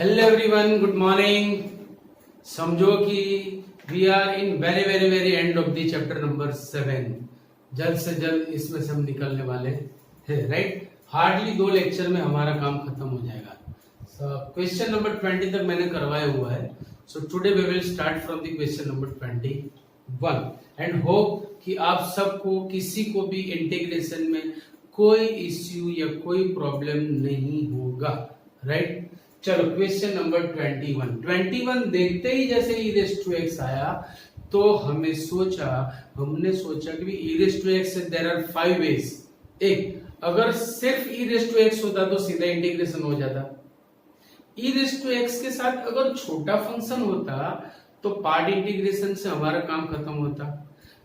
Hello everyone, good morning. समझो कि we are in very very very end of the chapter number 7। जल्द से जल्द इसमें से हम निकलने वाले हैं, राइट। हार्डली 2 लेक्चर में हमारा काम खत्म हो जाएगा। क्वेश्चन नंबर 20 तक मैंने करवाया हुआ है। So today we will start from the question number 21 and hope कि आप सबको किसी को भी इंटीग्रेशन में कोई इश्यू या कोई प्रॉब्लम नहीं होगा, राइट। चलो क्वेश्चन नंबर 21 देखते ही जैसे e⁻x आया तो हमने सोचा कि e⁻x से देयर आर 5 वेज। एक, अगर सिर्फ e⁻x होता तो सीधा इंटीग्रेशन हो जाता। e⁻x के साथ अगर छोटा फंक्शन होता तो पार्ट इंटीग्रेशन से हमारा काम खत्म होता।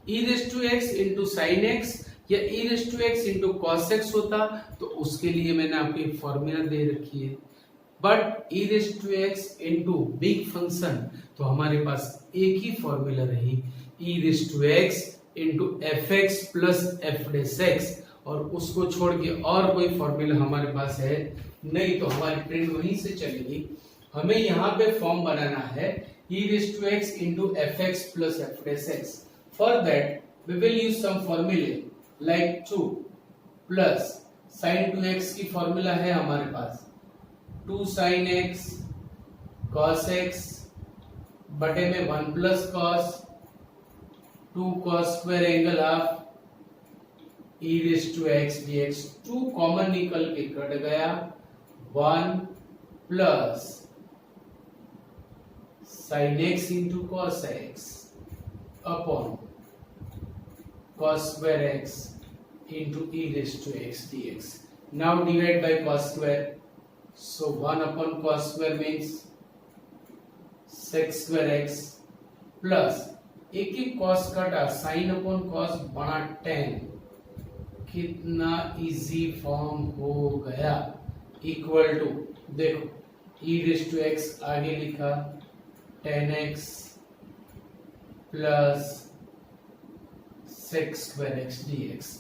e⁻x इंटू साइन एक्स या e⁻x इंटू कॉस एक्स होता तो उसके लिए मैंने आपको एक फॉर्मूला दे रखी है। But e⁻x into big function तो हमारे पास एक ही फॉर्मूला रही, e⁻x into fx plus f', और उसको छोड़ के और कोई फॉर्मूला हमारे पास है नहीं, तो हमारी ट्रेंड वहीं से चलेगी। हमें यहाँ पे फॉर्म बनाना है e⁻x into fx plus f'। For that we will use some फॉर्मूले लाइक 2 प्लस साइन 2x की फॉर्मूला है हमारे पास 2 sin x cos x बटे में 1 plus cos 2 cos square angle half e⁻x dx। 2 common निकल के कट गया, 1 plus sin x into cos x upon cos square x into e⁻x dx। Now divide by cos square, so 1 upon cos square means sec square x plus एक cos काटा sin upon cos बना tan। कितना easy form हो गया, equal to देखो e⁻x आगे लिखा tan x plus sec square x dx।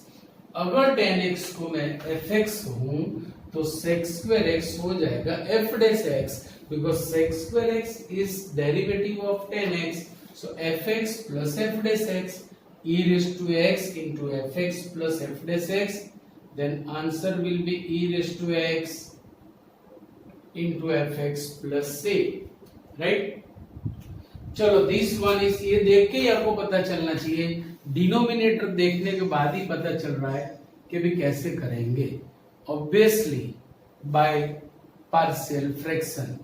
अगर tan x को मैं fx कहूं तो sec square x हो जाएगा f'(x), because sec square x is derivative of tan x, so fx plus f'(x) e⁻x into fx plus f'(x), then answer will be e⁻x into fx plus c, right। चलो this one is, ये देख के ही आपको पता चलना चाहिए, denominator देखने के बाद ही पता चल रहा है कि भी कैसे करेंगे। ऑब्वियसली बाय पार्शियल फ्रैक्शन,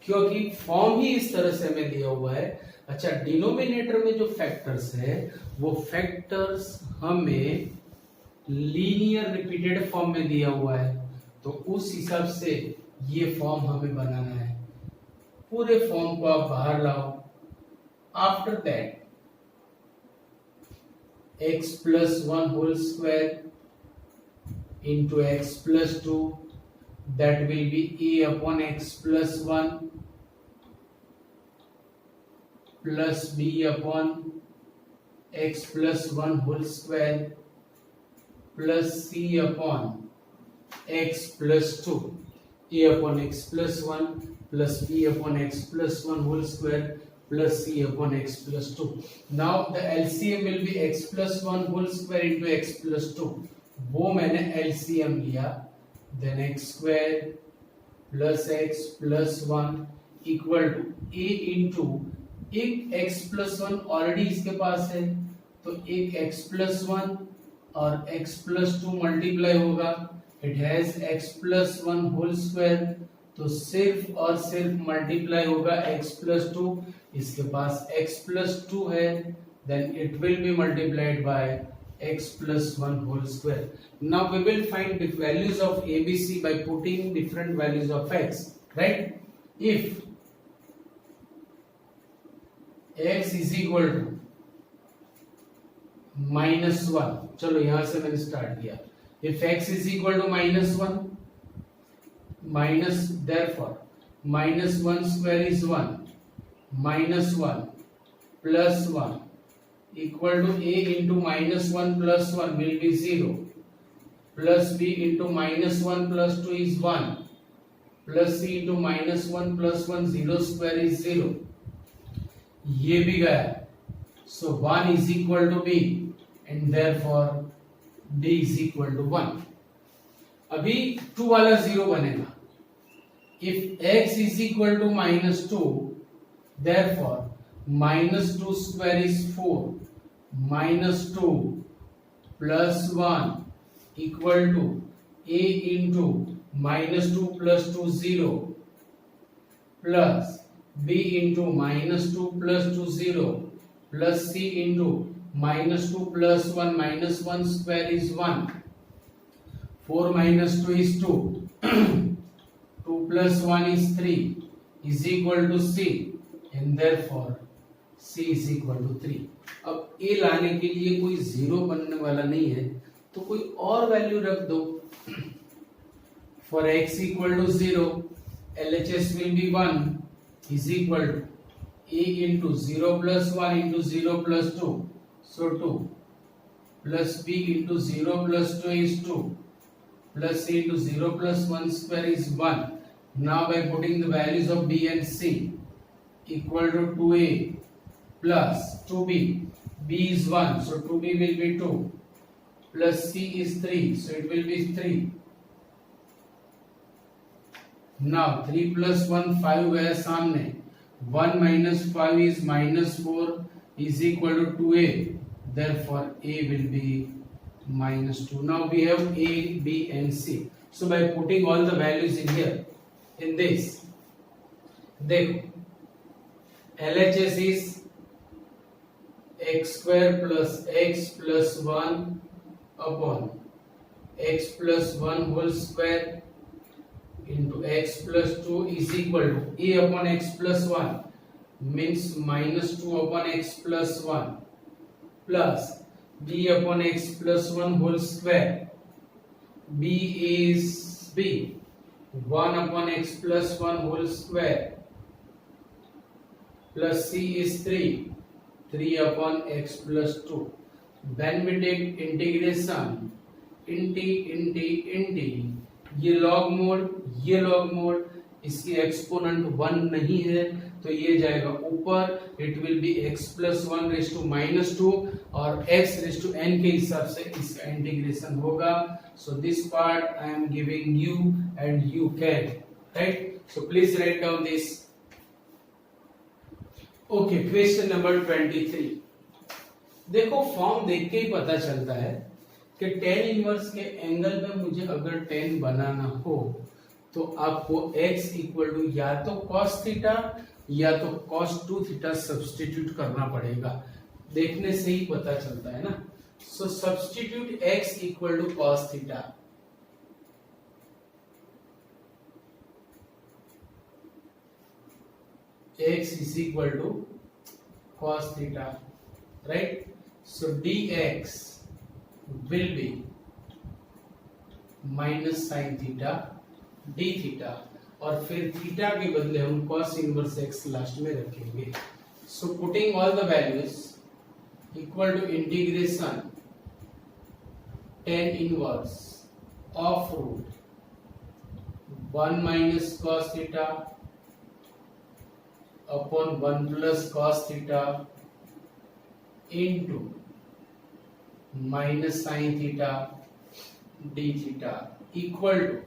क्योंकि फॉर्म ही इस तरह से हमें दिया हुआ है। अच्छा, डिनोमिनेटर में जो फैक्टर्स है वो फैक्टर्स हमें लीनियर रिपीटेड फॉर्म में दिया हुआ है, तो उस हिसाब से ये फॉर्म हमें बनाना है। पूरे फॉर्म को आप बाहर लाओ। After that x plus 1 whole square into x plus 2, that will be a upon x plus 1 plus b upon x plus 1 whole square plus c upon x plus 2, a upon x plus 1 plus b upon x plus 1 whole square plus c upon x plus 2. Now the LCM will be x plus 1 whole square into x plus 2, वो मैंने LCM लिया, then x square plus x plus 1 equal to a into एक x plus 1 already इसके पास है, तो एक x plus 1 और x प्लस 2 मल्टीप्लाई होगा, it has x plus 1 whole square, तो सिर्फ और सिर्फ मल्टीप्लाई होगा x प्लस 2, इसके पास x प्लस 2 है, then it will be multiplied by x plus 1 whole square. Now we will find the values of ABC by putting different values of x, right? If x is equal to -1, चलो यहां से मैंने start किया। If x is equal to -1, therefore -1 square is 1, -1 plus 1 equal to a into -1 plus 1 will be 0, plus b into -1 plus 2 is 1, plus C into -1 plus 1 0 square is 0, ये भी गया, so 1 is equal to B and therefore d is equal to 1। अभी 2 वाला 0 बनेगा। If x is equal to -2 therefore -2 square is 4, -2 plus 1 equal to a into -2 plus 2 0 plus b into -2 plus 2 0 plus c into -2 plus 1 -1 square is 1, 4 minus 2 is 2, 2 plus 1 is 3 is equal to c and therefore c is equal to 3। अब a लाने के लिए कोई zero बनने वाला नहीं है तो कोई और वैल्यू रख दो। For x equal to 0 LHS will be 1 is equal to a into 0 plus 1 into 0 plus 2, so 2 plus b into 0 plus 2 is 2 plus c into 0 plus 1 square is 1. Now by putting the values of b and c equal to 2a plus 2b, b is 1 so 2b will be 2 plus c is 3 so it will be 3. Now 3 plus 1 5 है सामने, 1 minus 5 is -4 is equal to 2a, therefore a will be -2. Now we have a, b and c. So by putting all the values in here, in this, देखो LHS is x square plus x plus 1 upon x plus 1 whole square into x plus 2 is equal to a upon x plus 1 means -2 upon x plus 1 plus b upon x plus 1 whole square, b is b, 1 upon x plus 1 whole square plus c is 3, 3 upon x plus 2. When we take integration, इंटी ये log mode, इसकी exponent 1 नहीं है तो ये जाएगा ऊपर, it will be x plus 1 raise to -2 और x raise to n के हिसाब से इसका इंटीग्रेशन होगा। So this part I am giving you and you can write, so please write down this. Okay, question number 23। देखो form देख के ही पता चलता है कि tan इनवर्स के एंगल में मुझे अगर tan बनाना हो तो आपको x इक्वल टू या तो cos थीटा या तो cos 2 थीटा सब्स्टिट्यूट करना पड़ेगा, देखने से ही पता चलता है ना। So substitute x equal to cos theta, x is equal to cos theta, right? So dx will be minus sin theta d theta और फिर थीटा के बदले हम cos इनवर्स x लास्ट में रखेंगे। So putting all the values equal to integration tan inverse of root 1 minus cos theta upon 1 plus cos theta into minus sin theta d theta equal to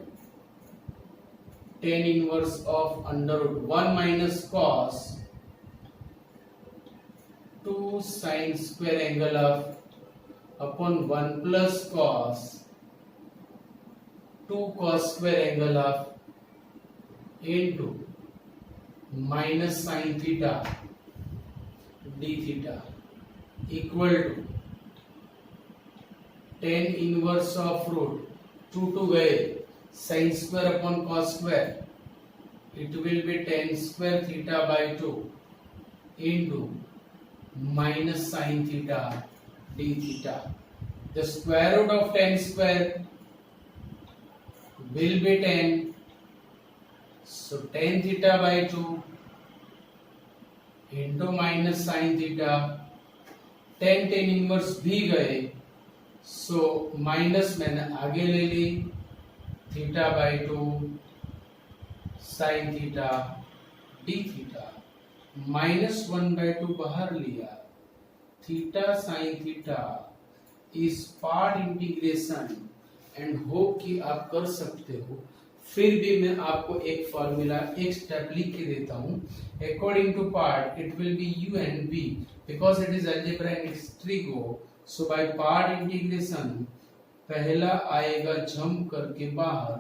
tan inverse of under root 1 minus cos 2 sin square angle of upon 1 plus cos 2 cos square angle of into minus sin theta d theta equal to tan inverse of root 2 to गए sin square upon cos square, it will be tan square theta by 2 into minus sin theta d theta. The square root of tan square will be tan, so tan theta by 2 into minus sin theta, tan inverse भी गए, so minus मैंने आगे ले ली theta by 2 sine theta d theta, -1/2 बाहर लिया, theta sine theta इस part integration, and hope कि आप कर सकते हो। फिर भी मैं आपको एक फॉर्मूला एक स्टेप लिख के देता हूं। According to part it will be u and v because it is algebra and it's trigo. So by part integration पहला आएगा जंप करके बाहर,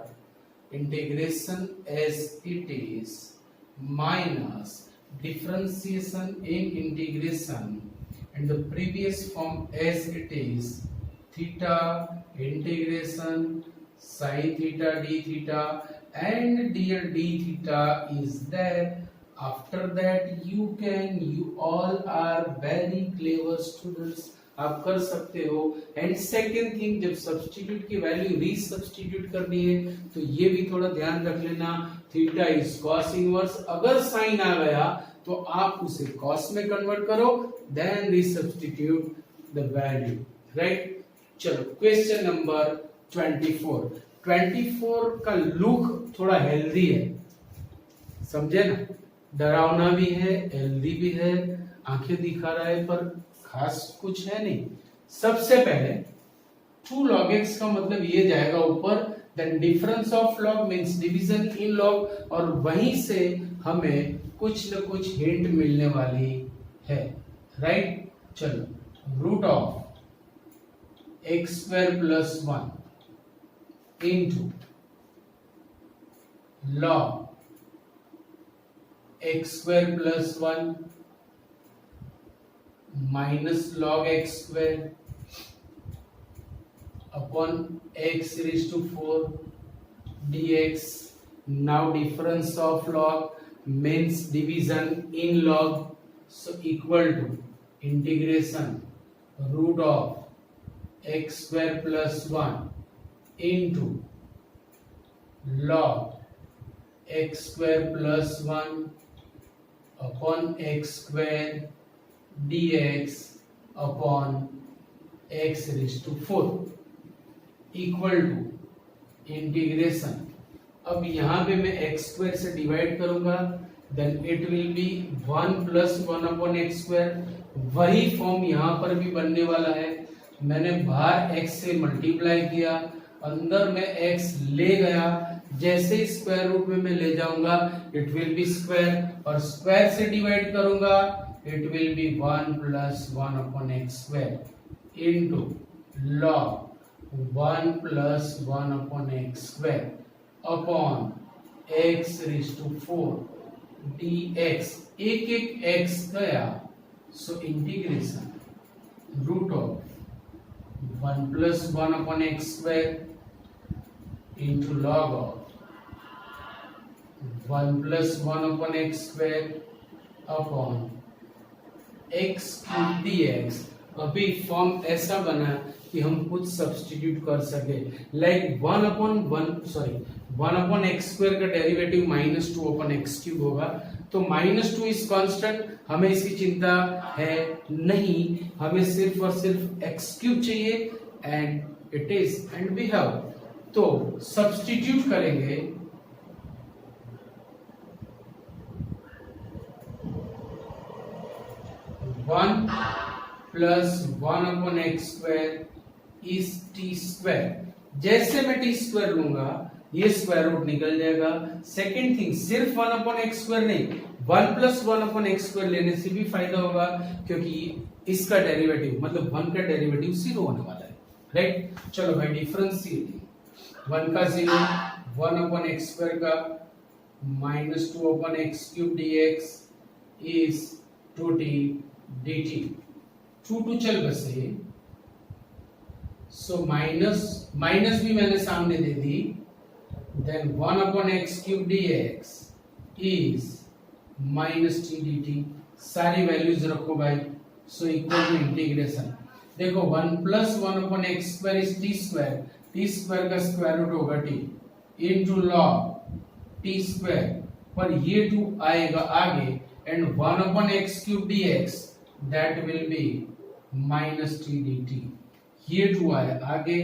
integration as it is minus differentiation in integration and the previous form as it is theta integration sin theta d theta, and dear d theta is there. After that you all are very clever students, आप कर सकते हो। And second thing, जब substitute की value resubstitute करनी है तो ये भी थोड़ा ध्यान रख लेना, थीटा इज कॉस इनवर्स, अगर साइन आ गया तो आप उसे कॉस में कन्वर्ट करो, then resubstitute the value, right. चलो क्वेश्चन नंबर 24 का लुक थोड़ा हेल्दी है, समझे ना, डरावना भी है, हेल्दी भी है, आंखें दिखा रहा है पर खास कुछ है नहीं। सबसे पहले 2 log x का मतलब ये जाएगा ऊपर, then difference of log means division in log, और वहीं से हमें कुछ न कुछ हिंट मिलने वाली है, राइट। चलो root of x² + 1 into log x² + 1 minus log x² upon x raised to 4 dx. Now difference of log means division in log, so equal to integration root of x² + 1 into log x² + 1 upon x² dx upon x raised to 4 equal to integration. अब यहां पे मैं x² से divide करूंगा, then it will be 1 + 1 upon x²। वही form यहां पर भी बनने वाला है, मैंने बाहर x से मल्टीप्लाई किया, अंदर में x ले गया, जैसे ही स्क्वायर रूट में मैं ले जाऊंगा इट विल बी स्क्वायर, और स्क्वायर से डिवाइड करूंगा it will be 1 + 1 upon x² into log 1 + 1 upon x² upon x raised to 4 dx। एक x गया, so integration root of 1 + 1 upon x² into log of 1 + 1 upon x² upon x³ dx। अभी form ऐसा बना कि हम कुछ substitute कर सके, लाइक 1 upon x² का डेरिवेटिव -2 upon x³ होगा, तो -2 इज कांस्टेंट, हमें इसकी चिंता है नहीं, हमें सिर्फ और सिर्फ x³ चाहिए, and it is and we have. तो सब्स्टिट्यूट करेंगे 1 + 1 upon x² is t²। जैसे मैं t² लूंगा ये स्क्वायर रूट निकल जाएगा। सेकेंड थिंग, सिर्फ 1 upon x² नहीं, 1 + 1 upon x² लेने से भी फायदा होगा, क्योंकि इसका डेरिवेटिव मतलब 1 का डेरिवेटिव 0 होने वाला है, राइट। चलो भाई डिफरेंशिएटिंग 1 का 0, 1 upon x² का -2 upon x³ dx is 2t dt। 2 चल बसे, सो माइनस भी मैंने सामने दे दी, then 1 upon x³ dx is -t dt। सारी वैल्यूज रखो भाई, सो इक्वल टू इंटीग्रेशन। देखो 1 + 1 upon x² is t² का स्क्वायर रूट होगा t इनटू log t², पर ये 2 आएगा आगे, and 1 upon x³ dx that will be -t dt। ये 2 आया आगे,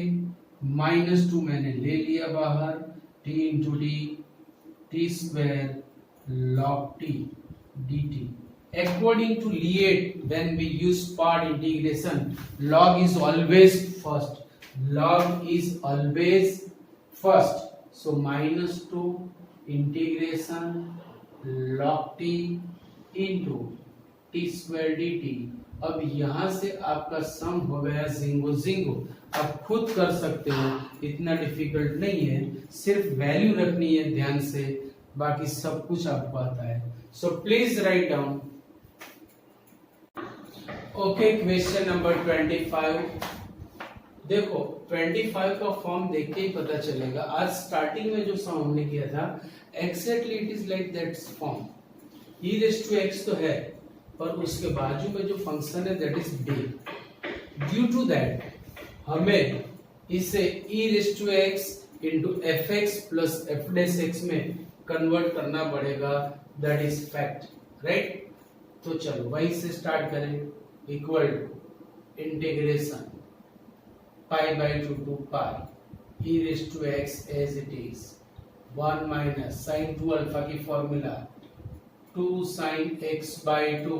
-2 मैंने ले लिया बाहर, t into d T square log t dt. According to Liet, when we use part integration, log is always first. Log is always first. So minus 2 integration log t into t square dt. अब यहां से आपका सम हो गया ginkgo ginkgo. आप खुद कर सकते हो, इतना डिफिकल्ट नहीं है, सिर्फ वैल्यू रखनी है ध्यान से, बाकी सब कुछ आपको आता है. So please write down. Okay, question number 25. देखो 25 का फॉर्म देख के ही पता चलेगा. आज स्टार्टिंग में जो सम हमने किया था exactly it is like that form. e raise to x तो है, पर उसके बाजू में जो फंक्शन है that is d. Due to that हमें इसे e raise to x into F X plus F dash X में कन्वर्ट करना पड़ेगा. That is fact, right. तो चलो वहीं से स्टार्ट करें. Equal to integration pi by 2 to pi e raise to x as it is 1 minus sine 2 alpha की formula 2 sine x by 2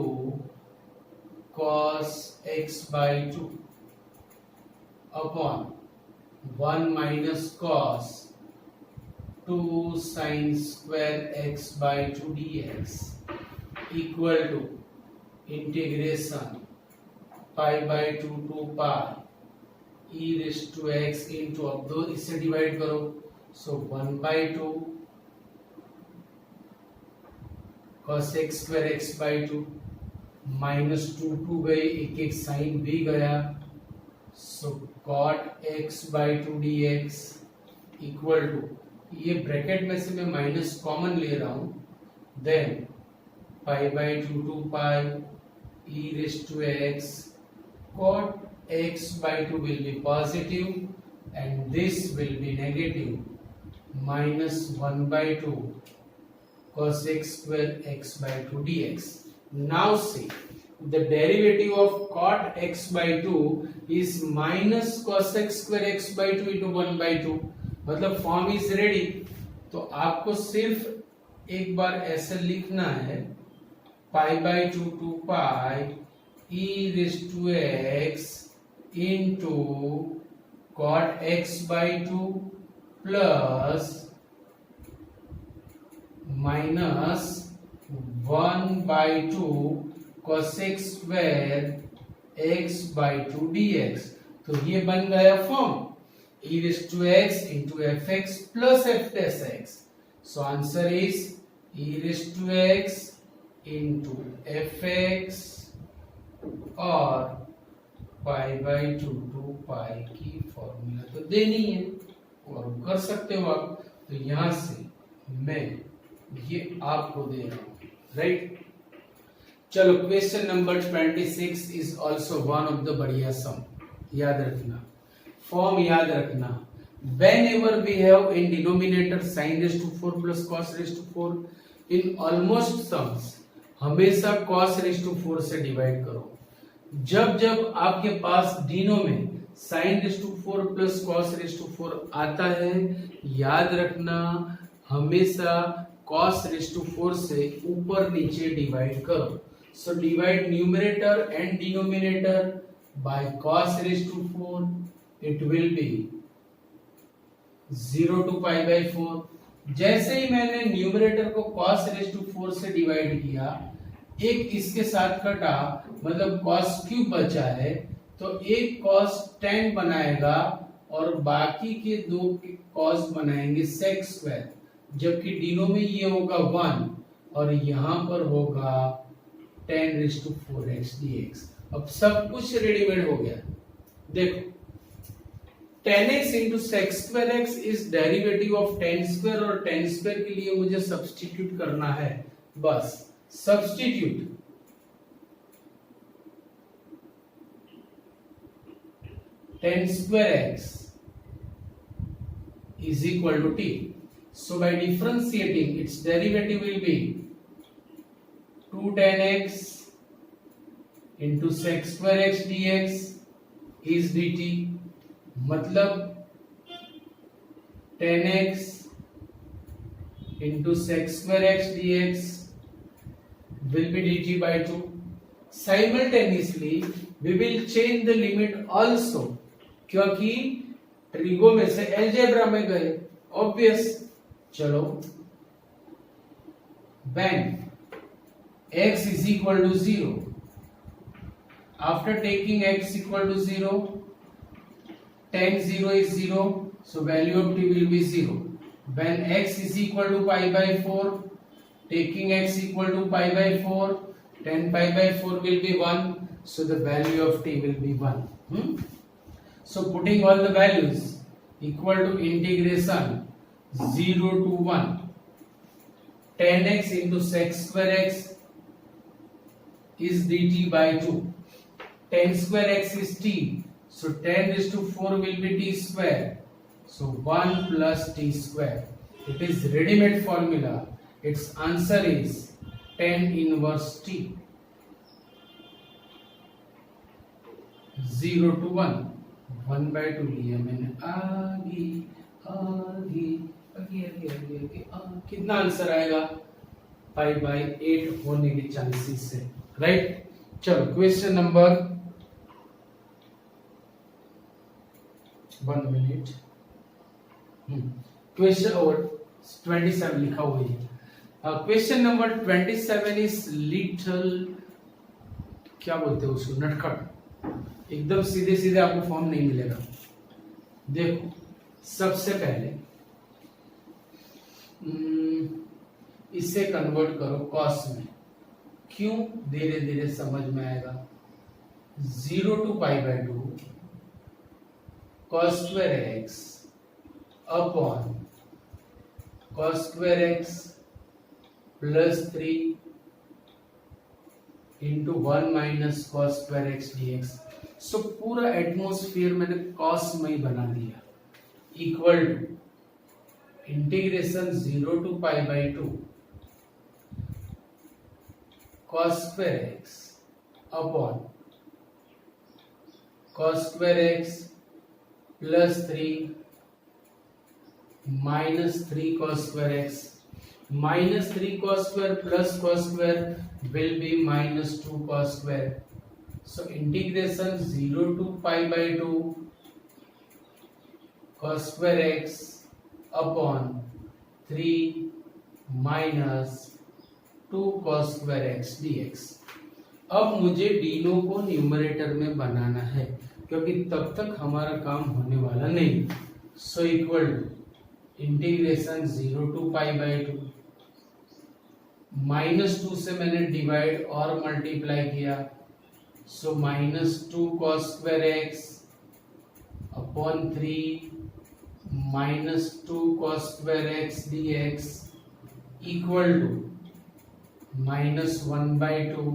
cos x by 2 upon 1 minus cos 2 sine square x by 2 dx equal to integration pi by 2 to pi e raise to x into, अब दो इससे divide करो, so 1 by 2 cos x square x by 2 minus 2 गए, एक एक sine भी गया, so cot x by 2 dx equal to, ये ब्रैकेट में से मैं माइनस कॉमन ले रहा हूं, then pi by 2 to pi e raise to x cot x by 2 will be positive and this will be negative, minus 1 by 2 cos x square x by 2 dx. Now see, the derivative of cot x by 2 is minus cos x square x by 2 into 1 by 2. मतलब form is ready. तो आपको सिर्फ एक बार ऐसे लिखना है, pi by 2 to pi e raise to x into cot x by 2 plus minus 1 by 2 cos x square x by 2 dx. तो ये बन गया form e raised to x into fx plus f dash x. So answer is e raised to x into fx और पाई by 2 to पाई की formula तो देनी है और कर सकते हो आप. तो यहां से मैं ये आपको दे रहा हूं, राइट. चलो question number 26 is also one of the बढ़िया सम. याद रखना, फॉर्म याद रखना. whenever we have in denominator sin raised to 4 plus cos raised to 4, in almost sums हमेशा cos raised to 4 से डिवाइड करो. जब जब आपके पास डिनो में sin raised to 4 plus cos raised to 4 आता है, याद रखना हमेशा cos raised to 4 से ऊपर नीचे डिवाइड करो. So divide numerator and denominator by cos raised to 4. It will be 0 to pi by 4. जैसे ही मैंने न्यूमरेटर को cos raised to 4 से डिवाइड किया, एक इसके साथ कटा, मतलब cos क्यूब बचा है, तो एक cos 10 बनाएगा और बाकी के दो cos बनाएंगे sec स्क्वायर. जबकि डिनो में ये होगा 1 और यहां पर होगा 10 raised to 4x dx. अब सब कुछ रेडीमेड हो गया. देखो 10x into sec square x is derivative of 10 square और 10 square के लिए मुझे सब्स्टिट्यूट करना है. बस substitute tan square x is equal to t. So by differentiating, its derivative will be 2 tan x into sec square x dx is dt. मतलब tan x into sec square x dx will be dt by 2. Simultaneously we will change the limit also, क्योंकि trigo में से algebra में गए, obvious. चलो, when x is equal to 0, after taking x equal to 0, tan 0 is 0, so value of t will be 0. When x is equal to pi by 4, taking x equal to pi by 4, tan pi by 4 will be 1, so the value of t will be 1. So putting all the values equal to integration 0 to 1, tan x into sec square x is dt by 2. Tan square x is t, so tan raised to 4 will be t square. So 1 plus t square. It is ready-made formula. Its answer is tan inverse t. 0 to 1. 1 by 2 लिया मैंने. आगे आगे आगे आगे आगे आगे. कितना answer आएगा? पाई बाई 8 होने के चांसेस है. राइट. चलो, क्वेश्चन नंबर 1 मिनट. क्वेश्चन और 27 लिखा हुआ है. क्वेश्चन नंबर 27 इज लिटिल, क्या बोलते हैं उसको, नटखट. एकदम सीधे सीधे आपको फॉर्म नहीं मिलेगा. देखो, सबसे पहले इसे कन्वर्ट करो कॉस में. क्यों? धीरे धीरे समझ में आएगा. 0 to pi by 2 cos square x upon cos square x plus 3 into 1 minus cos square x dx. So पूरा एटमॉस्फेयर मैंने cos में ही बना दिया. Equal to integration 0 to pi by 2 cos square x upon cos square x plus 3 minus 3 cos square x. Minus 3 cos square plus cos square will be minus 2 cos square. So integration 0 to pi by 2 cos square x upon 3 minus 2 cos square x dx. अब मुझे डिनो को numerator में बनाना है, क्योंकि तब तक हमारा काम होने वाला नहीं. So equal to integration 0 to pi by 2 minus 2 से मैंने डिवाइड और मल्टीप्लाई किया. So minus 2 cos square x upon 3 minus 2 cos square x dx equal to minus 1 by 2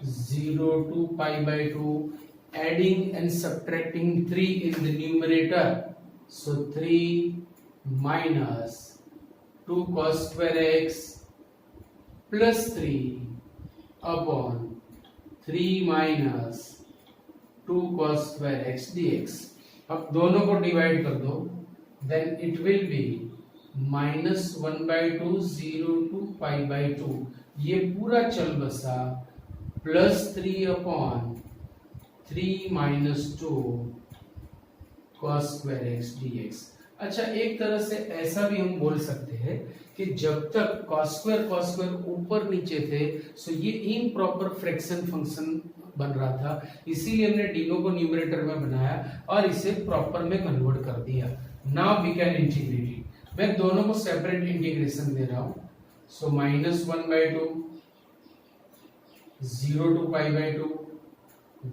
0 to pi by 2, adding and subtracting 3 in the numerator. So 3 minus 2 cos square x plus 3 upon 3 minus 2 cos square x dx. अब दोनों को divide कर दो, then it will be minus 1 by 2 0 to pi by 2. ये पूरा चल बसा plus 3 upon 3 minus 2 cos square x dx. अच्छा, एक तरह से ऐसा भी हम बोल सकते हैं कि जब तक cos square ऊपर नीचे थे, सो ये इम्प्रॉपर फ्रैक्शन फंक्शन बन रहा था, इसीलिए हमने डिनो को न्यूमरेटर में बनाया और इसे प्रॉपर में कन्वर्ट कर दिया. Now we can integrate it. मैं दोनों को सेपरेट इंटीग्रेशन दे रहा हूं. So minus 1 by 2 0 to pi by 2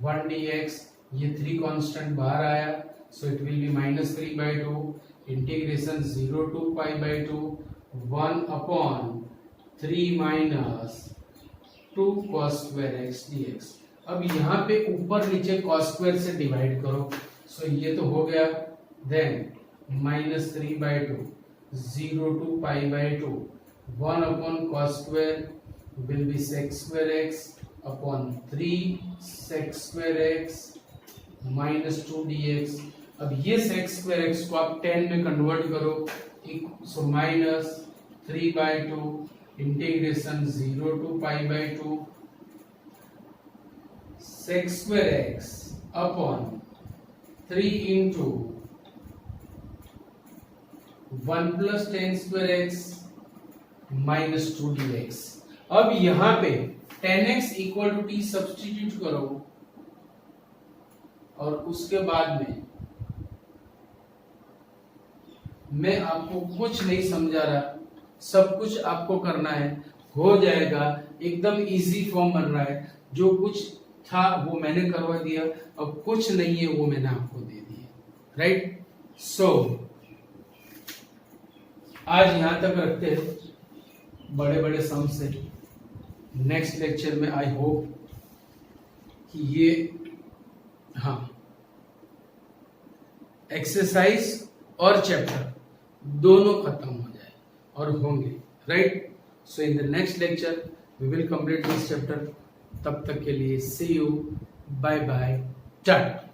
1 dx. ये 3 कांस्टेंट बाहर आया, so it will B minus 3 by 2 integration 0 to pi by 2 1 upon 3 minus 2 cos square x dx. अब यहाँ पे ऊपर नीचे cos square से डिवाइड करो. सो ये तो हो गया. Then minus 3 by 2 0 to pi by 2 1 upon cos square will be sec square x upon 3 sec square x minus 2 dx. अब ये sec square x को आप tan में कन्वर्ट करो, so minus 3/2 integration 0 to π/2 sec square x upon 3 into 1 plus tan square x minus 2 dx। अब यहां पे tan x equal to t substitute करो और उसके बाद में मैं आपको कुछ नहीं समझा रहा, सब कुछ आपको करना है, हो जाएगा, एकदम इजी फॉर्म बन रहा है। जो कुछ था वो मैंने करवा दिया, अब कुछ नहीं है वो मैंने आपको दे दिया, राइट। सो आज यहां तक रखते हैं बड़े बड़े सम से। नेक्स्ट लेक्चर में आई होप कि ये एक्सरसाइज और चैप्टर दोनों खत्म हो जाए और होंगे, right. So in the next lecture we will complete this chapter. तब तक के लिए see you, bye bye, Tata.